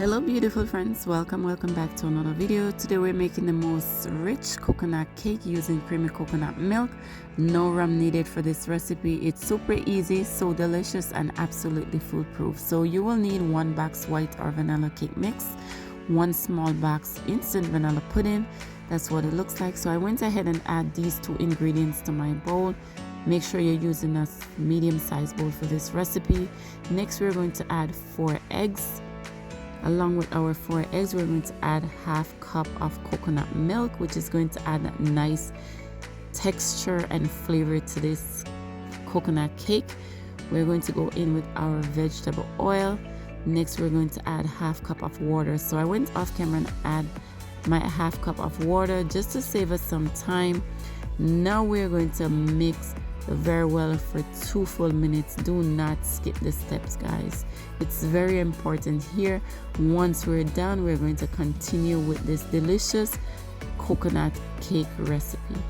Hello beautiful friends, welcome back to another video. Today we're making the most rich coconut cake using creamy coconut milk. No rum needed for this recipe. It's super easy, so delicious, and absolutely foolproof. So you will need 1 box white or vanilla cake mix, 1 small box instant vanilla pudding. That's what it looks like. So I went ahead and add these 2 ingredients to my bowl. Make sure you're using a medium-sized bowl for this recipe. Next we're going to add 4 eggs. Along with our 4 eggs, we're going to add 1/2 cup of coconut milk, which is going to add a nice texture and flavor to this coconut cake. We're going to go in with our vegetable oil. Next, we're going to add 1/2 cup of water. So I went off camera and add my 1/2 cup of water just to save us some time. Now we're going to mix very well for 2 full minutes. Do not skip the steps, guys. It's very important here. Once we're done, we're going to continue with this delicious coconut cake recipe.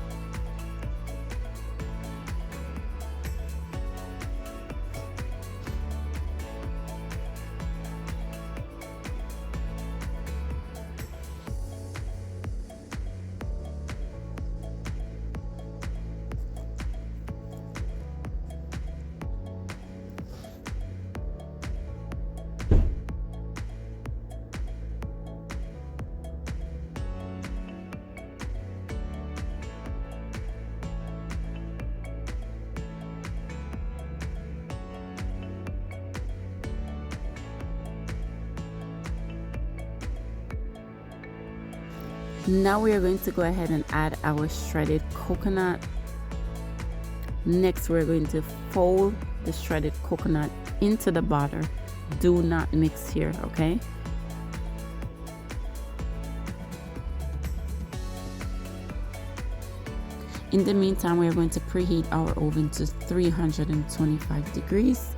Now we are going to go ahead and add our shredded coconut. Next, we're going to fold the shredded coconut into the batter. Do not mix here, okay? In the meantime, we are going to preheat our oven to 325 degrees.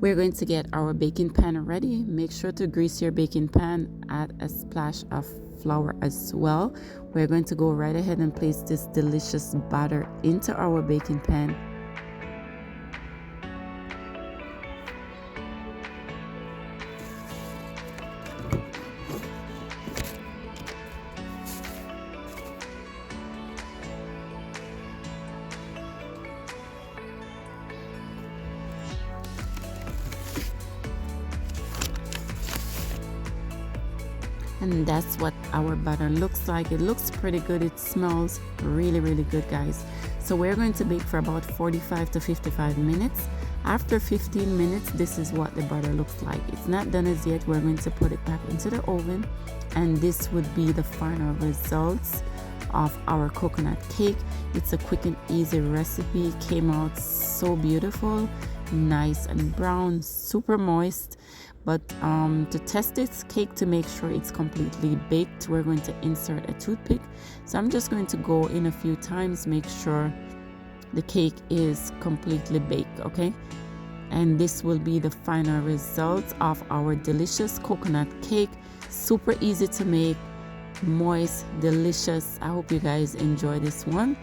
We're going to get our baking pan ready. Make sure to grease your baking pan. Add a splash of flour as well. We're going to go right ahead and place this delicious batter into our baking pan. And that's what our butter looks like. It looks pretty good. It smells really good, guys. So we're going to bake for about 45 to 55 minutes. After 15 minutes, this is what the butter looks like. It's not done as yet. We're going to put it back into the oven, and this would be the final results of our coconut cake. It's a quick and easy recipe. Came out so beautiful, nice and brown, super moist. But to test this cake to make sure it's completely baked, we're going to insert a toothpick. So I'm just going to go in a few times, make sure the cake is completely baked, okay? And this will be the final result of our delicious coconut cake. Super easy to make, moist, delicious. I hope you guys enjoy this one.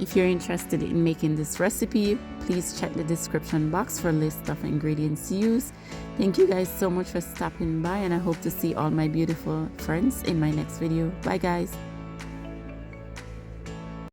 If you're interested in making this recipe, please check the description box for a list of ingredients used. Thank you guys so much for stopping by, and I hope to see all my beautiful friends in my next video. Bye guys.